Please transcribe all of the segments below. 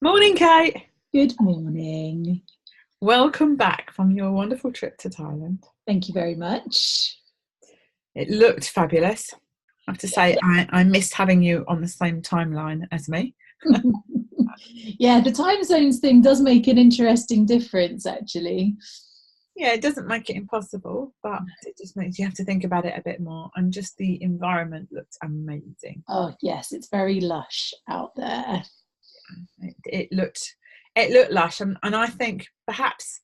Morning, Kate. Good morning. Welcome back from your wonderful trip to Thailand. Thank you very much. It looked fabulous. I have to say, I missed having you on the same timeline as me. Yeah, the time zones thing does make an interesting difference, actually. Yeah, it doesn't make it impossible, but it just makes you have to think about it a bit more. And just the environment looked amazing. Oh, yes, it's very lush out there. It looked lush, and I think perhaps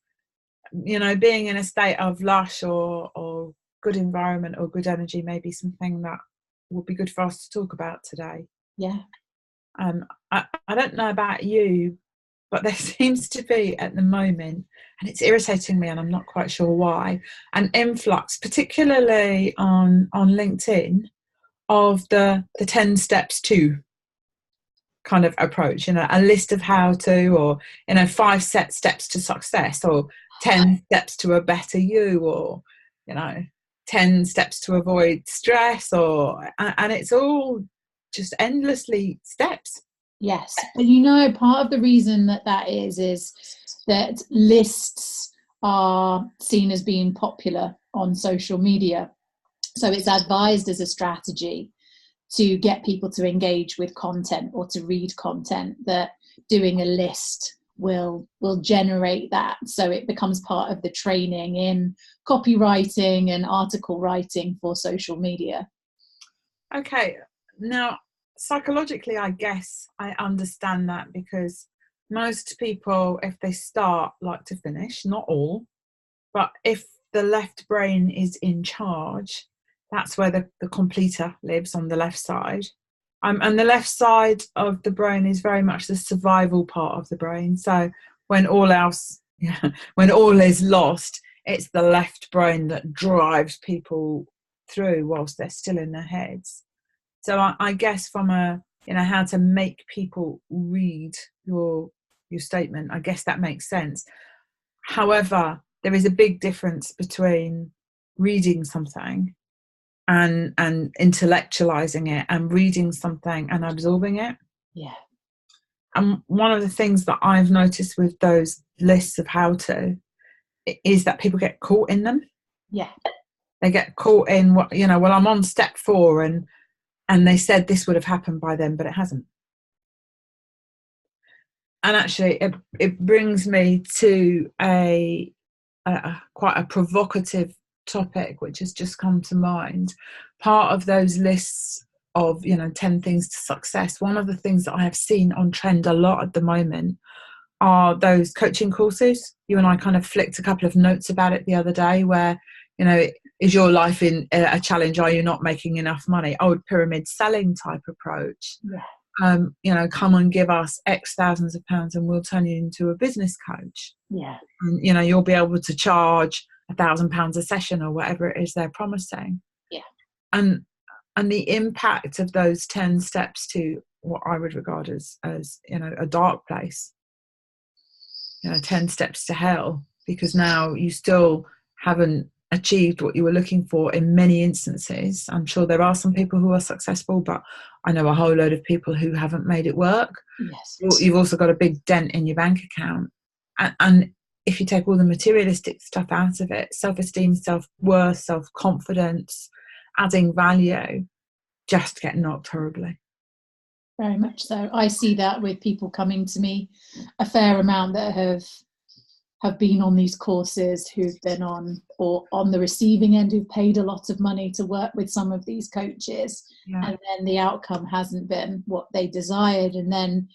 being in a state of lush or good environment or good energy may be something that would be good for us to talk about today. Yeah. I don't know about you, but there seems to be at the moment, and it's irritating me, and I'm not quite sure why, an influx, particularly on LinkedIn, of the 10 steps to kind of approach, a list of how to, or five set steps to success, or 10 steps to a better you, or 10 steps to avoid stress, and it's all just endlessly steps. Yes. But part of the reason that is that lists are seen as being popular on social media. So it's advised as a strategy to get people to engage with content or to read content, that doing a list will generate that. So it becomes part of the training in copywriting and article writing for social media. Okay, now psychologically, I guess I understand that, because most people, if they start, like to finish. Not all, but if the left brain is in charge, that's where the completer lives, on the left side. And the left side of the brain is very much the survival part of the brain. So when all else, when all is lost, it's the left brain that drives people through whilst they're still in their heads. So I guess from how to make people read your statement, I guess that makes sense. However, there is a big difference between reading something and intellectualizing it, and reading something and absorbing it. Yeah. And one of the things that I've noticed with those lists of how to is that people get caught in them. Yeah. They get caught in what, well, I'm on step 4, and they said this would have happened by then, but it hasn't. And actually, it brings me to a quite a provocative topic which has just come to mind. Part of those lists of 10 things to success, one of the things that I have seen on trend a lot at the moment are those coaching courses. You and I kind of flicked a couple of notes about it the other day, where is your life in a challenge? Are you not making enough money? Old pyramid selling type approach. Yeah. Come and give us X thousands of pounds and we'll turn you into a business coach. Yeah. And, you'll be able to charge £1,000 a session, or whatever it is they're promising. Yeah. And the impact of those 10 steps to what I would regard as a dark place, 10 steps to hell, because now you still haven't achieved what you were looking for in many instances. I'm sure there are some people who are successful, but I know a whole load of people who haven't made it work. Yes. You've also got a big dent in your bank account. And if you take all the materialistic stuff out of it, self-esteem, self-worth, self-confidence, adding value, just get knocked horribly. Very much so. I see that with people coming to me a fair amount that have been on these courses, who've been on, or on the receiving end, who've paid a lot of money to work with some of these coaches. Yeah. And then the outcome hasn't been what they desired, and then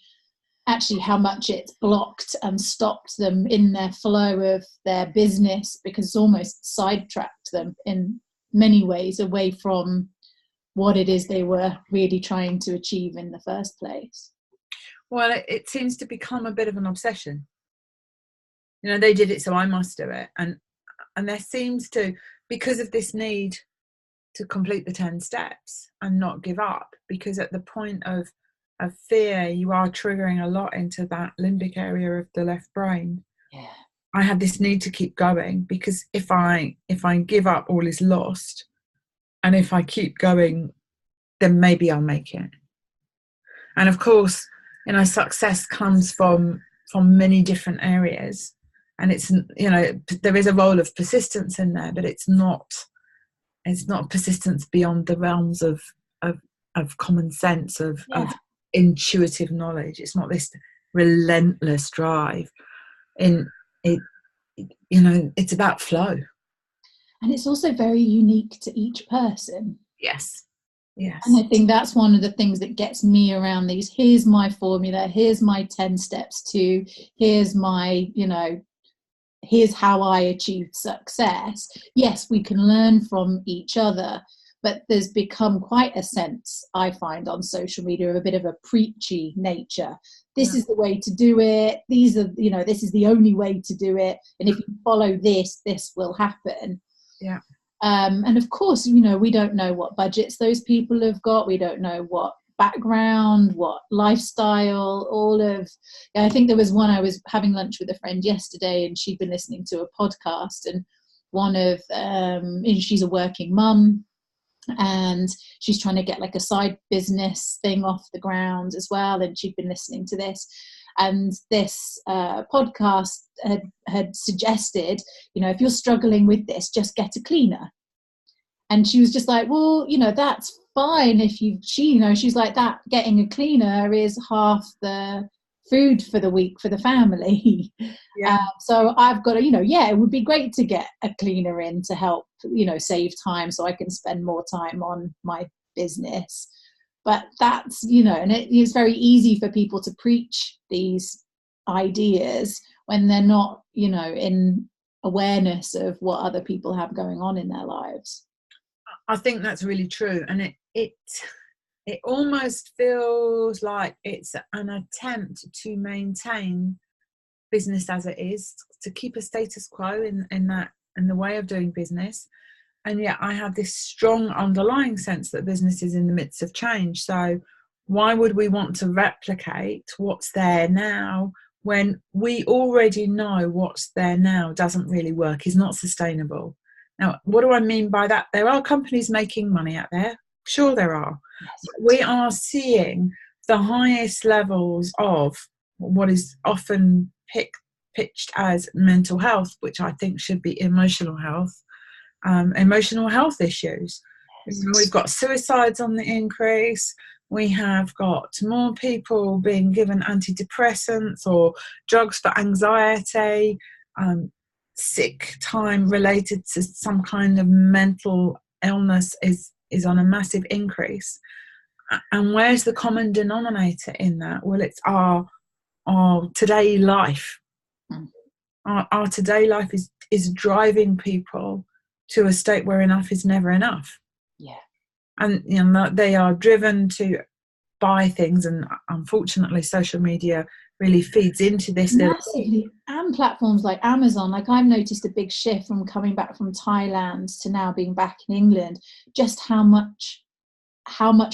actually how much it's blocked and stopped them in their flow of their business, because it's almost sidetracked them in many ways away from what it is they were really trying to achieve in the first place. Well, it seems to become a bit of an obsession. They did it, so I must do it. And there seems to, because of this need to complete the 10 steps and not give up, because at the point of fear, you are triggering a lot into that limbic area of the left brain. Yeah. I had this need to keep going, because if I give up, all is lost. And if I keep going, then maybe I'll make it. And of course, success comes from many different areas, and it's, there is a role of persistence in there, but it's not persistence beyond the realms of common sense, of intuitive knowledge. It's not this relentless drive in it. It's about flow, and it's also very unique to each person. Yes. And I think that's one of the things that gets me around these. Here's my formula, here's my 10 steps to, here's my, here's how I achieved success. Yes, we can learn from each other, but there's become quite a sense, I find, on social media of a bit of a preachy nature. This is the way to do it. These are, this is the only way to do it. And if you follow this, this will happen. Yeah. And of course, we don't know what budgets those people have got. We don't know what background, what lifestyle, I think there was one, I was having lunch with a friend yesterday, and she'd been listening to a podcast, and she's a working mum, and she's trying to get like a side business thing off the ground as well, and she'd been listening to this, and this podcast had suggested, if you're struggling with this, just get a cleaner. And she was just like, well, that's fine if she's like, that getting a cleaner is half the food for the week for the family. Yeah. So I've got to, it would be great to get a cleaner in to help, save time so I can spend more time on my business. But that's, and it is very easy for people to preach these ideas when they're not, in awareness of what other people have going on in their lives. I think that's really true. And it almost feels like it's an attempt to maintain business as it is, to keep a status quo in the way of doing business. And yet I have this strong underlying sense that business is in the midst of change. So why would we want to replicate what's there now when we already know what's there now doesn't really work, is not sustainable? Now, what do I mean by that? There are companies making money out there. Sure, there are. We are seeing the highest levels of what is often pitched as mental health, which I think should be emotional health issues. We've got suicides on the increase. We have got more people being given antidepressants or drugs for anxiety. Sick time related to some kind of mental illness is on a massive increase. And where's the common denominator in that? Well, it's our today life. Our today life is driving people to a state where enough is never enough. Yeah. And they are driven to buy things, and unfortunately social media really feeds into this. Massively. And platforms like Amazon, like I've noticed a big shift from coming back from Thailand to now being back in England, just how much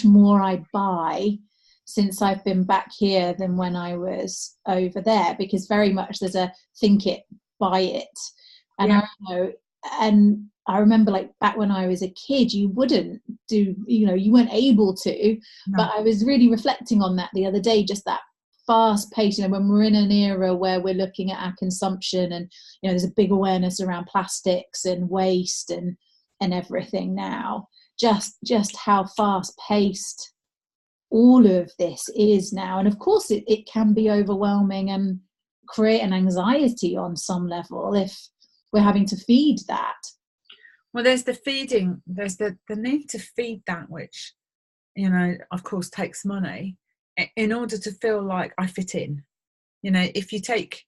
more I buy since I've been back here than when I was over there, because very much there's a think it, buy it. And I remember like back when I was a kid, you wouldn't do, you weren't able to, but I was really reflecting on that the other day, just that fast pace, when we're in an era where we're looking at our consumption, and there's a big awareness around plastics and waste and everything now, just how fast paced all of this is now. And of course it can be overwhelming and create an anxiety on some level if we're having to feed that. Well, there's the feeding, there's the need to feed that, which of course takes money in order to feel like I fit in. If you take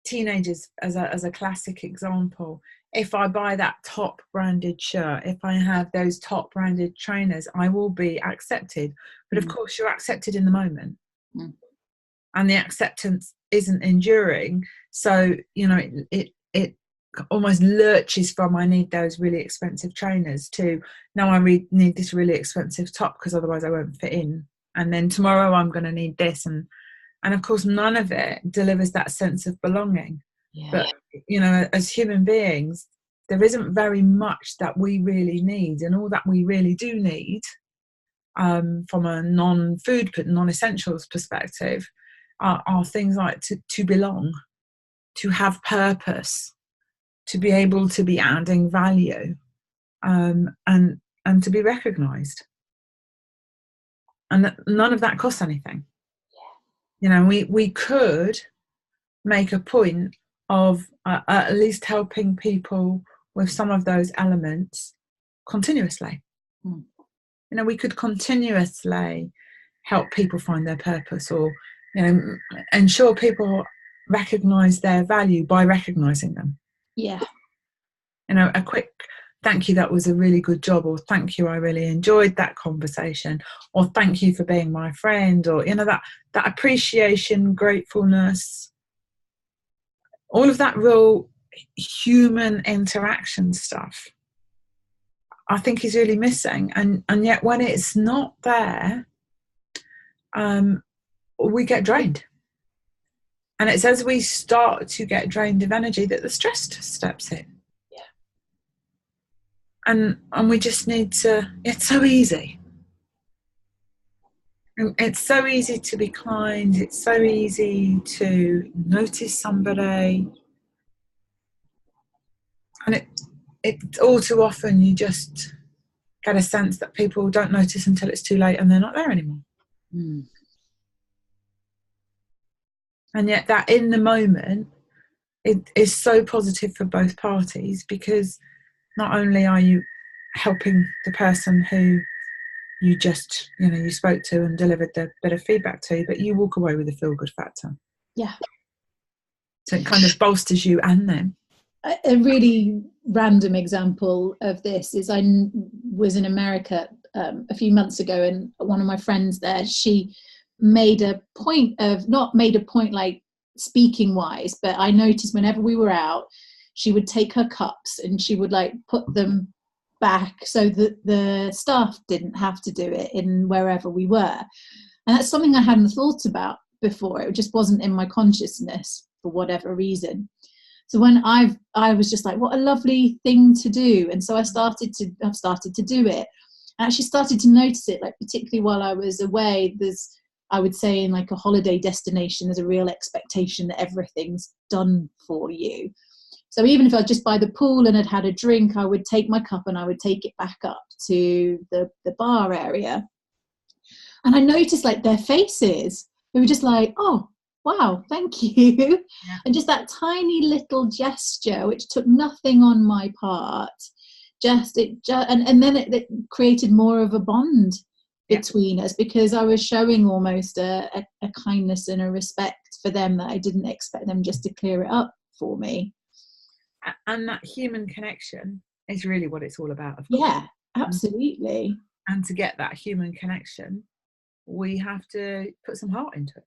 teenagers as a classic example, if I buy that top branded shirt, if I have those top branded trainers, I will be accepted. But of course you're accepted in the moment, and the acceptance isn't enduring. So it almost lurches from I need those really expensive trainers to now I need this really expensive top because otherwise I won't fit in. And then tomorrow I'm going to need this. And of course, none of it delivers that sense of belonging. Yeah. But, as human beings, there isn't very much that we really need. And all that we really do need from a non-food but non-essentials perspective are things like to belong, to have purpose, to be able to be adding value, and to be recognised. And none of that costs anything. You know, we could make a point of at least helping people with some of those elements continuously. You know, we could continuously help people find their purpose, or, you know, ensure people recognise their value by recognising them. Yeah. You know, a quick thank you, that was a really good job, or thank you, I really enjoyed that conversation, or thank you for being my friend, or, you know, that appreciation, gratefulness, all of that real human interaction stuff, I think is really missing. And yet when it's not there, we get drained. And it's as we start to get drained of energy that the stress steps in. And we just need to, it's so easy. It's so easy to be kind. It's so easy to notice somebody. And it all too often you just get a sense that people don't notice until it's too late and they're not there anymore. And yet that in the moment, it is so positive for both parties, because not only are you helping the person who you just, you know, you spoke to and delivered the bit of feedback to, but you walk away with a feel-good factor. Yeah. So it kind of bolsters you and them. A really random example of this is I was in America a few months ago, and one of my friends there, she made a point like speaking wise, but I noticed whenever we were out, she would take her cups and she would like put them back so that the staff didn't have to do it in wherever we were. And that's something I hadn't thought about before. It just wasn't in my consciousness for whatever reason. So when I was just like, what a lovely thing to do. And so I've started to do it. I actually started to notice it, like particularly while I was away, I would say in like a holiday destination, there's a real expectation that everything's done for you. So even if I was just by the pool and had had a drink, I would take my cup and I would take it back up to the bar area. And I noticed like their faces, they were just like, oh, wow, thank you. Yeah. And just that tiny little gesture, which took nothing on my part, and then it created more of a bond between us, because I was showing almost a kindness and a respect for them that I didn't expect them just to clear it up for me. And that human connection is really what it's all about, of course. Yeah, absolutely. And to get that human connection, we have to put some heart into it,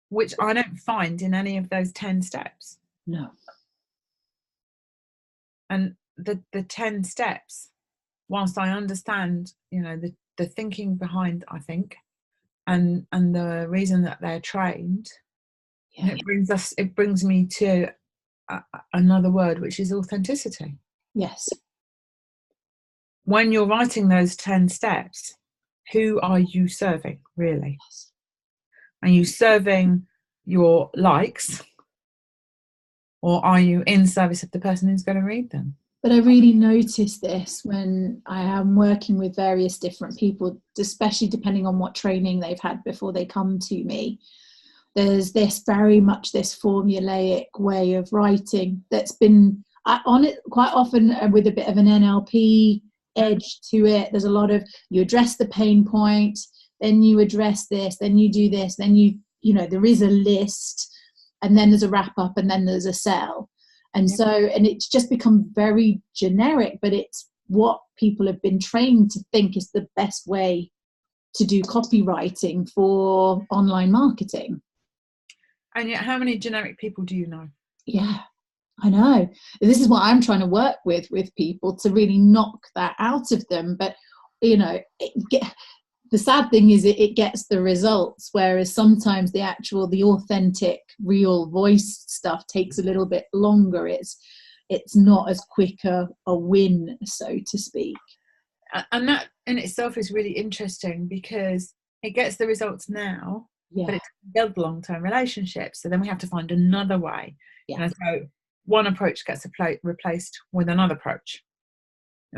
which I don't find in any of those 10 steps. No. And the 10 steps, whilst I understand, you know, the thinking behind, I think, and the reason that they're trained, yeah. It brings me to another word, which is authenticity. Yes. When you're writing those 10 steps, who are you serving, really? Yes. Are you serving your likes, or are you in service of the person who's going to read them? But I really notice this when I am working with various different people, especially depending on what training they've had before they come to me. There's this very much this formulaic way of writing that's been on it quite often with a bit of an NLP edge to it. There's a lot of, you address the pain point, then you address this, then you do this, then you know, there is a list, and then there's a wrap up, and then there's a sell. And so, and it's just become very generic, but it's what people have been trained to think is the best way to do copywriting for online marketing. And yet, how many generic people do you know? Yeah, I know. This is what I'm trying to work with people, to really knock that out of them. But, you know, the sad thing is it gets the results, whereas sometimes the authentic, real voice stuff takes a little bit longer. It's it's not as quick a win, so to speak. And that in itself is really interesting, because it gets the results now, but it builds long-term relationships. So then we have to find another way. And so one approach gets replaced with another approach.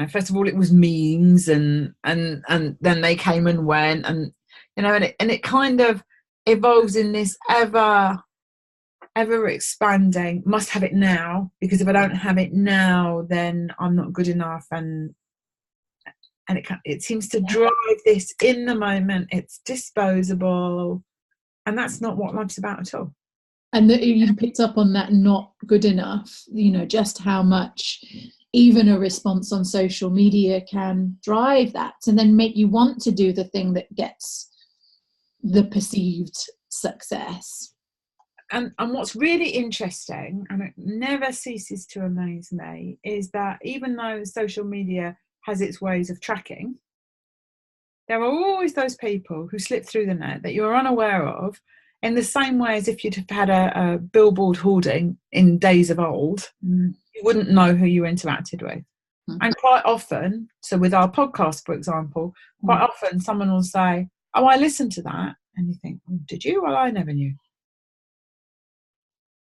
First of all, it was memes, and then they came and went, and and it kind of evolves in this ever expanding. Must have it now, because if I don't have it now, then I'm not good enough, and it seems to drive this in the moment. It's disposable, and that's not what life's about at all. And you picked up on that, not good enough, just how much even a response on social media can drive that, and then make you want to do the thing that gets the perceived success. And what's really interesting, and it never ceases to amaze me, is that even though social media has its ways of tracking, there are always those people who slip through the net that you're unaware of, in the same way as if you'd have had a billboard hoarding in days of old. You wouldn't know who you interacted with. And quite often, so with our podcast, for example, quite often someone will say, oh, I listened to that. And you think, oh, did you? Well, I never knew.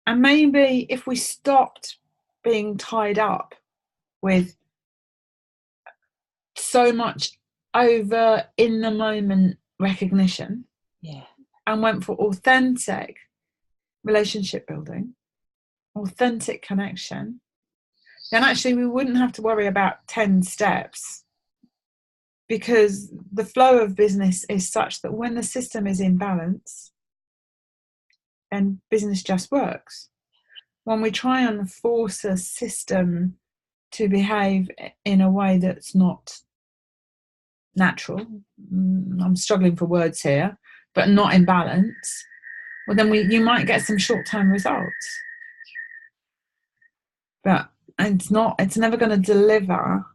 And maybe if we stopped being tied up with so much over in the moment recognition, and went for authentic relationship building, authentic connection, then actually we wouldn't have to worry about 10 steps, because the flow of business is such that when the system is in balance, then business just works. When we try and force a system to behave in a way that's not natural, I'm struggling for words here, but not in balance, well, then you might get some short-term results, but it's never going to deliver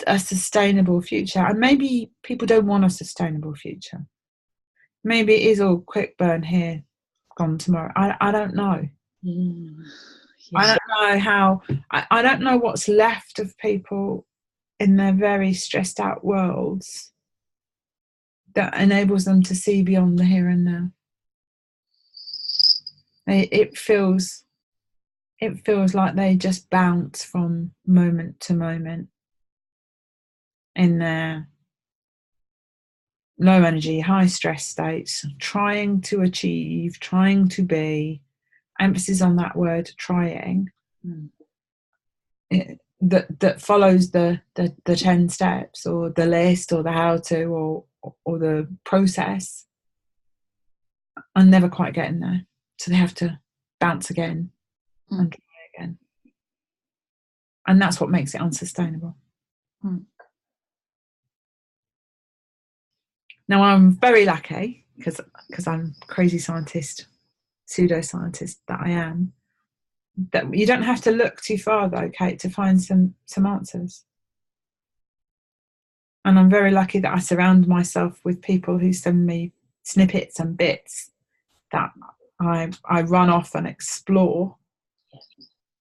a sustainable future. And maybe people don't want a sustainable future. Maybe it is all quick burn here, gone tomorrow. I don't know. I don't know how. I don't know what's left of people in their very stressed out worlds that enables them to see beyond the here and now. It feels like they just bounce from moment to moment in their low energy, high stress states, trying to achieve, trying to be, emphasis on that word, trying, that follows the 10 steps or the list or the how to or the process, and never quite getting there. So they have to bounce again and try again. And that's what makes it unsustainable. Now, I'm very lucky, because I'm a crazy scientist, pseudoscientist that I am, that you don't have to look too far, though, Kate, to find some answers. And I'm very lucky that I surround myself with people who send me snippets and bits that I run off and explore,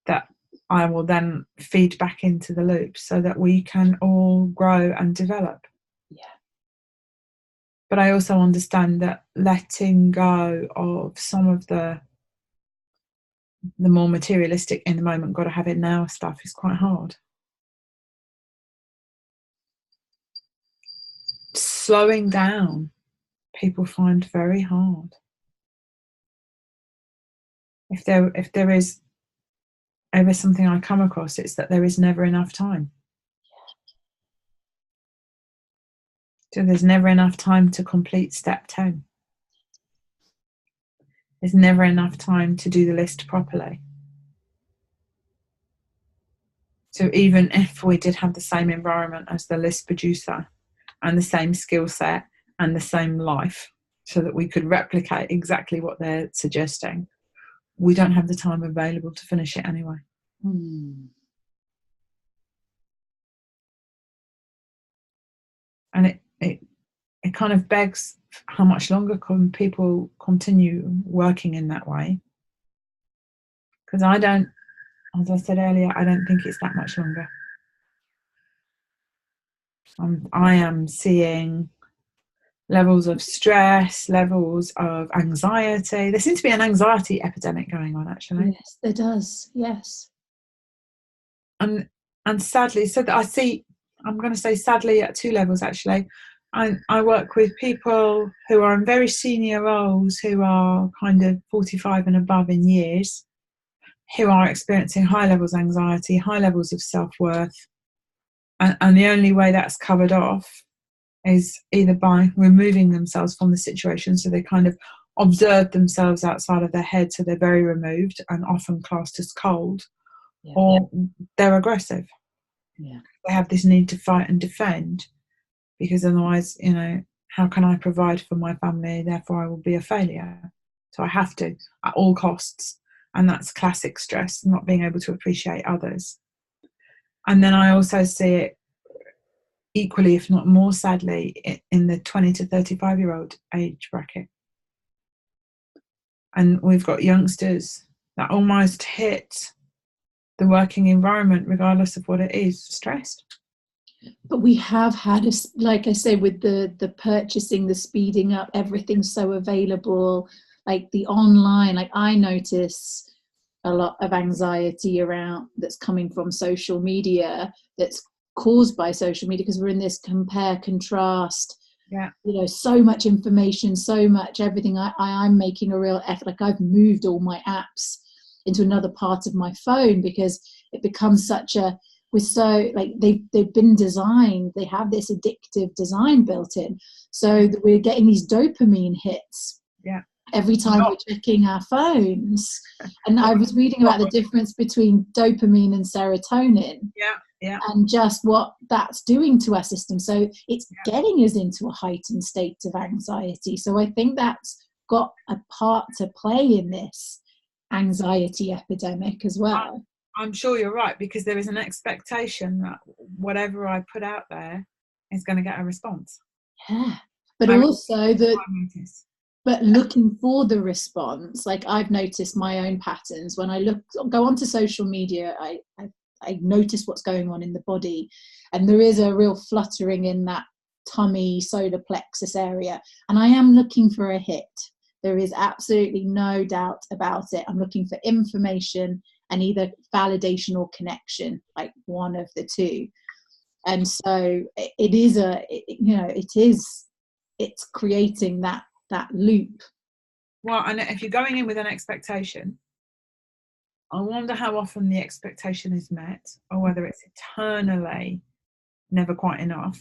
that I will then feed back into the loop so that we can all grow and develop. But I also understand that letting go of some of the more materialistic, in the moment, got to have it now stuff is quite hard. Slowing down, people find very hard. If there is ever something I come across, it's that there is never enough time. So there's never enough time to complete step 10. There's never enough time to do the list properly. So even if we did have the same environment as the list producer and the same skill set and the same life, so that we could replicate exactly what they're suggesting, we don't have the time available to finish it anyway. And it kind of begs, how much longer can people continue working in that way? Because I don't as I said earlier, I don't think it's that much longer. I am seeing levels of stress, levels of anxiety. There seems to be an anxiety epidemic going on, actually. Yes, there does. Yes. And sadly, so that I see, I'm going to say sadly at two levels, actually. I work with people who are in very senior roles, who are kind of 45 and above in years, who are experiencing high levels of anxiety, high levels of self-worth. And the only way that's covered off is either by removing themselves from the situation, so they kind of observe themselves outside of their head, so they're very removed and often classed as cold, or they're aggressive. They have this need to fight and defend, because otherwise, how can I provide for my family? Therefore, I will be a failure. So I have to at all costs. And that's classic stress, not being able to appreciate others. And then I also see it equally, if not more sadly, in the 20 to 35-year-old age bracket. And we've got youngsters that almost hit the working environment, regardless of what it is, stressed. But we have had, like I say, with the purchasing, the speeding up, everything's so available, like the online, like I notice a lot of anxiety around that's coming from social media, that's caused by social media, because we're in this compare, contrast, so much information, so much everything. I'm making a real effort. Like I've moved all my apps into another part of my phone, because it becomes such a, we're so, like they've been designed, they have this addictive design built in, so that we're getting these dopamine hits every time we're checking our phones. And I was reading about the difference between dopamine and serotonin, and just what that's doing to our system. So it's getting us into a heightened state of anxiety. So I think that's got a part to play in this anxiety epidemic as well. I'm sure you're right, because there is an expectation that whatever I put out there is going to get a response. But also but looking for the response, like I've noticed my own patterns when I go onto social media. I notice what's going on in the body, and there is a real fluttering in that tummy, solar plexus area, and I am looking for a hit. There is absolutely no doubt about it. I'm looking for information and either validation or connection, like one of the two. And so it's creating that loop. Well, and if you're going in with an expectation, I wonder how often the expectation is met, or whether it's eternally never quite enough.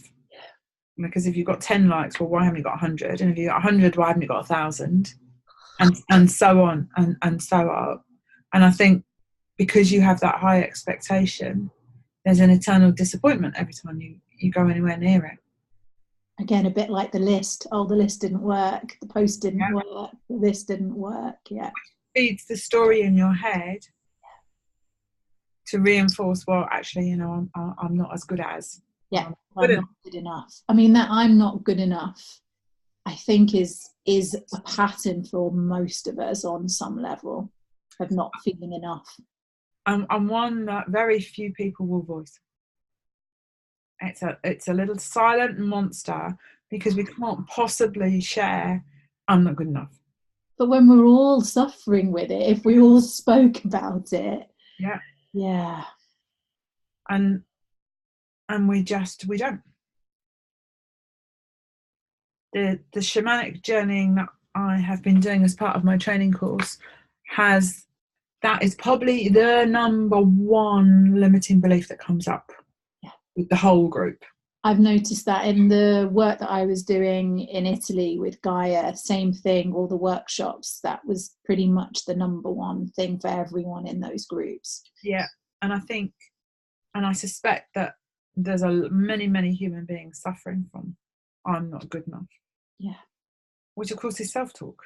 Because if you've got 10 likes, well, why haven't you got 100? And if you've got 100, why haven't you got 1,000? And so on and so on. And I think because you have that high expectation, there's an eternal disappointment every time you go anywhere near it. Again, a bit like the list. Oh, the list didn't work. The post didn't work. This didn't work. Yeah. Feeds the story in your head to reinforce, well, actually, I'm not as good as. I'm not good enough. I mean, that I'm not good enough, I think is a pattern for most of us on some level, of not feeling enough. And one that very few people will voice. It's a little silent monster, because we can't possibly share, I'm not good enough. But when we're all suffering with it, if we all spoke about it, and we don't. The shamanic journeying that I have been doing as part of my training course that is probably the number one limiting belief that comes up with the whole group. I've noticed that in the work that I was doing in Italy with Gaia, same thing, all the workshops, that was pretty much the number one thing for everyone in those groups. Yeah, and I think, and I suspect that there's many human beings suffering from I'm not good enough. Yeah. Which of course is self-talk.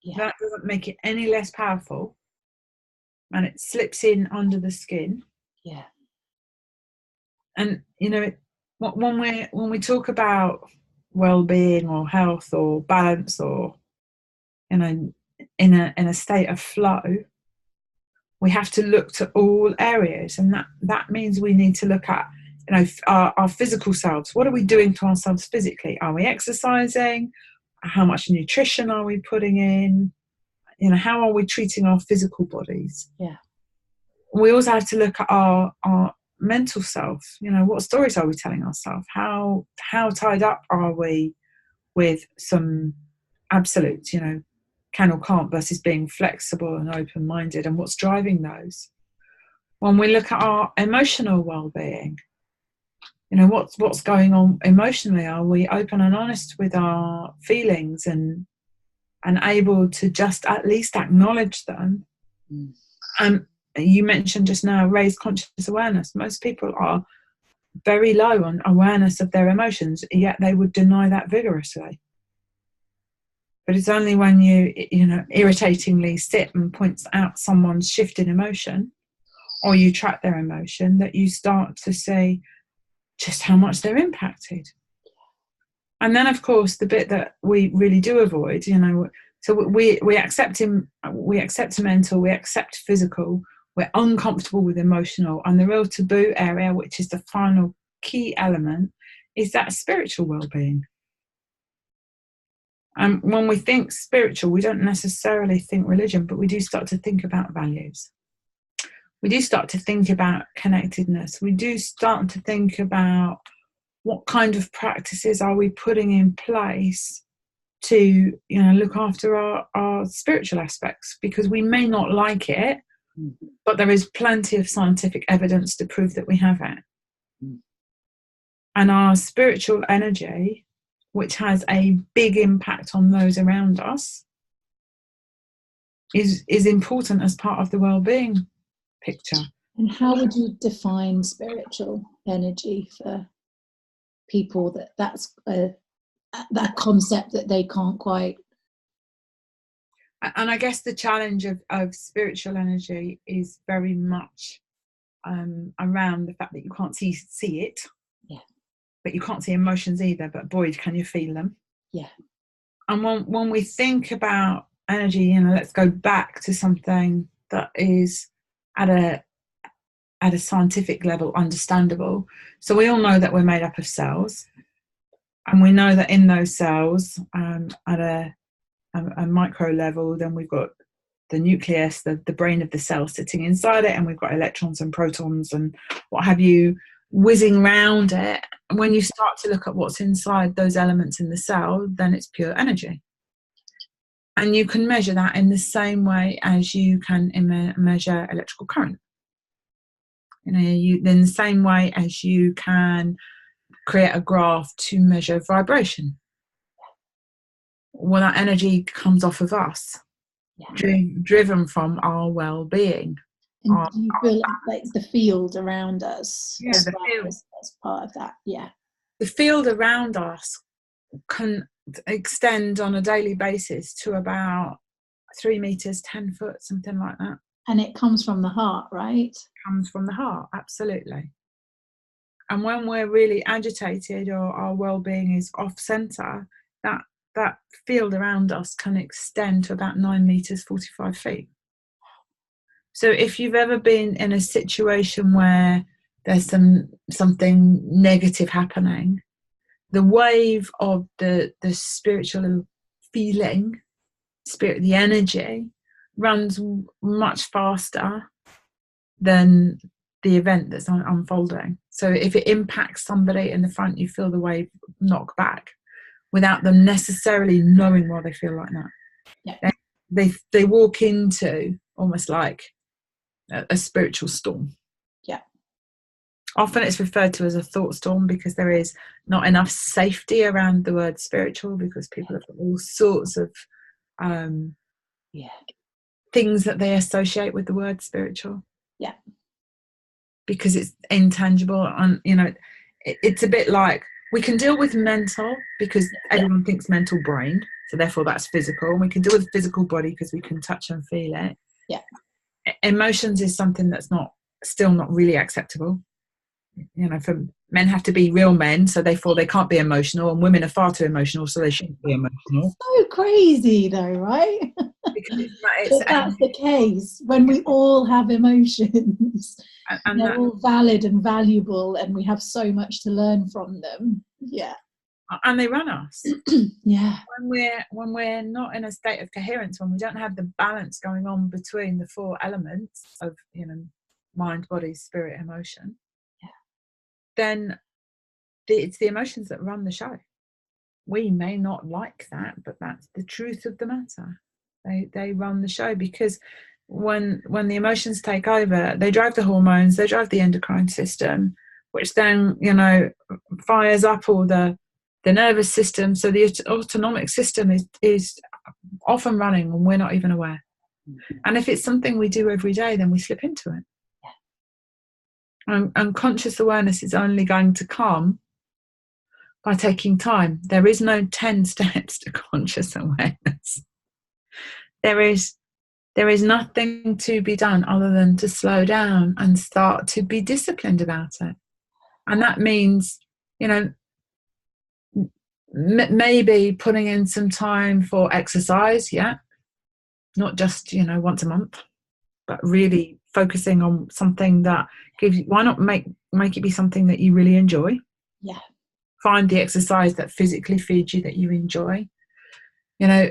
Yeah. That doesn't make it any less powerful, and it slips in under the skin. Yeah. And when we talk about well-being or health or balance, or in a state of flow, we have to look to all areas, and that means we need to look at, you know, our physical selves. What are we doing to ourselves physically? Are we exercising? How much nutrition are we putting in? You know, how are we treating our physical bodies? Yeah. We also have to look at our mental self. You know, what stories are we telling ourselves? How tied up are we with some absolutes, you know, can or can't versus being flexible and open-minded, and what's driving those? When we look at our emotional well-being, you know, what's going on emotionally? Are we open and honest with our feelings and able to just at least acknowledge them? You mentioned just now raised conscious awareness. Most people are very low on awareness of their emotions, yet they would deny that vigorously. But it's only when you know, irritatingly sit and points out someone's shift in emotion, or you track their emotion, that you start to see just how much they're impacted. And then, of course, the bit that we really do avoid, you know, so we accept mental, we accept physical, we're uncomfortable with emotional, and the real taboo area, which is the final key element, is that spiritual well-being. And when we think spiritual, we don't necessarily think religion, but we do start to think about values. We do start to think about connectedness. We do start to think about what kind of practices are we putting in place to, you know, look after our spiritual aspects, because we may not like it, but there is plenty of scientific evidence to prove that we have it. And our spiritual energy, which has a big impact on those around us, is important as part of the well-being picture. And how would you define spiritual energy for people that's that concept that they can't quite? And I guess the challenge of spiritual energy is very much around the fact that you can't see it. Yeah. But you can't see emotions either, but boy, can you feel them. Yeah. And when we think about energy, you know, let's go back to something that is at a scientific level understandable. So we all know that we're made up of cells, and we know that in those cells, at a micro level, then we've got the nucleus, the brain of the cell sitting inside it, and we've got electrons and protons and what have you whizzing around it. And when you start to look at what's inside those elements in the cell, then it's pure energy. And you can measure that in the same way as you can measure electrical current. You know, in the same way as you can create a graph to measure vibration. Well, that energy comes off of us, driven from our well-being. And do you feel like the field around us? Yeah, the field as part of that. Yeah. The field around us can extend on a daily basis to about 3 meters, 10 foot, something like that. And it comes from the heart, right? It comes from the heart, absolutely. And when we're really agitated or our well-being is off center, that field around us can extend to about 9 meters, 45 feet. So if you've ever been in a situation where there's something negative happening, the wave of the spiritual feeling, the energy, runs much faster than the event that's unfolding. So if it impacts somebody in the front, you feel the wave knock back without them necessarily knowing why they feel like that. Yeah. They walk into almost like a spiritual storm. Yeah. Often it's referred to as a thought storm because there is not enough safety around the word spiritual, because people have got all sorts of things that they associate with the word spiritual. Yeah. Because it's intangible, and you know, it's a bit like we can deal with mental because everyone thinks mental brain, so therefore that's physical, and we can deal with physical body because we can touch and feel it. Yeah. Emotions is something that's still not really acceptable. You know, for men have to be real men, so therefore they can't be emotional, and women are far too emotional, so they shouldn't be emotional. So crazy though, right? because it's If that's the case, when we all have emotions, and they're all valid and valuable, and we have so much to learn from them. Yeah. And they run us. Yeah. When we're not in a state of coherence, when we don't have the balance going on between the four elements of, you know, mind, body, spirit, emotion, then it's the emotions that run the show. We may not like that, but that's the truth of the matter. They run the show, because when the emotions take over, they drive the hormones, they drive the endocrine system, which then, you know, fires up all the nervous system. So the autonomic system is often running when we're not even aware. And if it's something we do every day, then we slip into it. And conscious awareness is only going to come by taking time. There is no 10 steps to conscious awareness. There is nothing to be done other than to slow down and start to be disciplined about it. And that means, you know, maybe putting in some time for exercise, not just, you know, once a month, but really focusing on something that gives you, why not make it be something that you really enjoy? Yeah. Find the exercise that physically feeds you, that you enjoy. You know,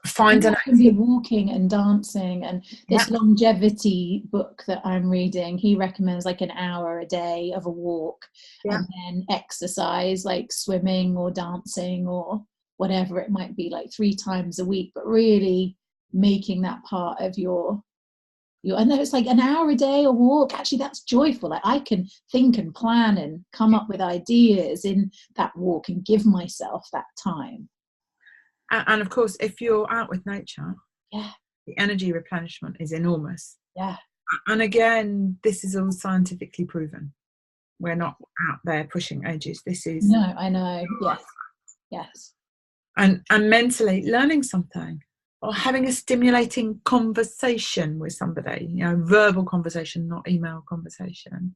find and that can be walking and dancing. And this longevity book that I'm reading, he recommends like an hour a day of a walk, and then exercise like swimming or dancing or whatever it might be, like 3 times a week, but really making that part of your and then it's like an hour a day a walk. Actually, that's joyful. Like I can think and plan and come up with ideas in that walk and give myself that time. And of course, if you're out with nature, the energy replenishment is enormous. And again, this is all scientifically proven. We're not out there pushing ages. This is I know. Yes. And mentally learning something, or having a stimulating conversation with somebody, you know, verbal conversation, not email conversation.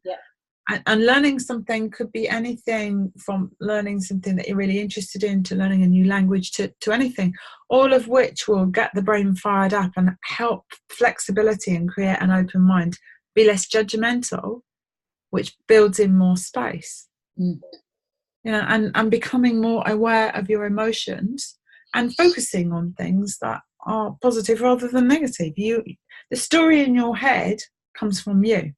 And learning something could be anything from learning something that you're really interested in, to learning a new language, to anything, all of which will get the brain fired up and help flexibility and create an open mind, be less judgmental, which builds in more space. You know, and becoming more aware of your emotions and focusing on things that are positive rather than negative. The story in your head comes from you.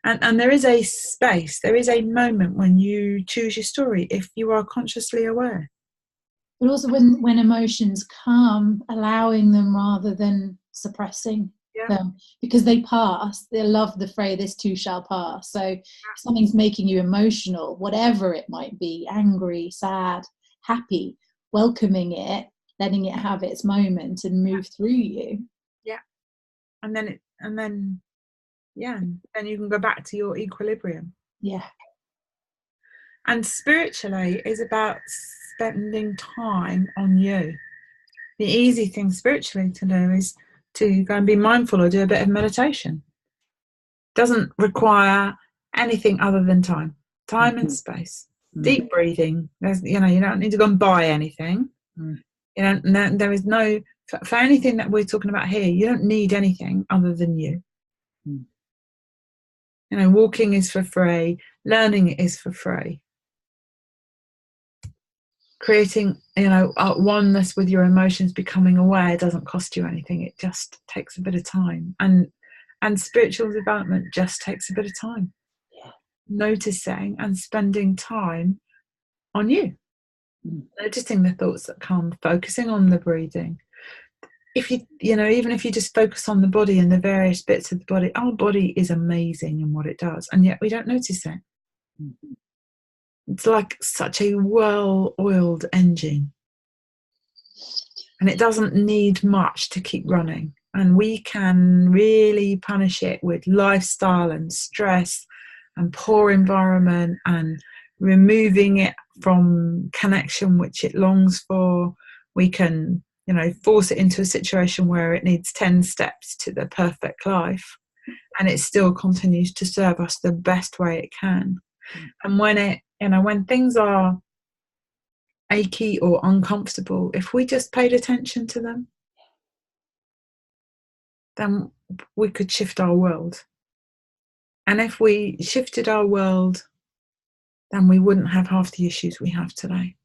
And there is a space, there is a moment when you choose your story, if you are consciously aware. But also when emotions come, allowing them rather than suppressing them, because they pass. They love the phrase, this too shall pass. So if something's making you emotional, whatever it might be, angry, sad, happy, welcoming it, letting it have its moment and move through you. And then you can go back to your equilibrium. And spiritually is about spending time on you. The easy thing spiritually to do is to go and be mindful or do a bit of meditation. Doesn't require anything other than time and space. Deep breathing. You don't need to go and buy anything. You know, there is no, for anything that we're talking about here, you don't need anything other than you. You know, walking is for free, learning is for free. Creating, oneness with your emotions, becoming aware, doesn't cost you anything. It just takes a bit of time. And spiritual development just takes a bit of time. Noticing and spending time on you. Noticing the thoughts that come, focusing on the breathing. If even if you just focus on the body and the various bits of the body, our body is amazing in what it does, and yet we don't notice it. It's like such a well-oiled engine, and it doesn't need much to keep running. And we can really punish it with lifestyle and stress and poor environment and removing it from connection which it longs for. We can force it into a situation where it needs 10 steps to the perfect life, and it still continues to serve us the best way it can. And when things are achy or uncomfortable, if we just paid attention to them, then we could shift our world. And if we shifted our world, then we wouldn't have half the issues we have today.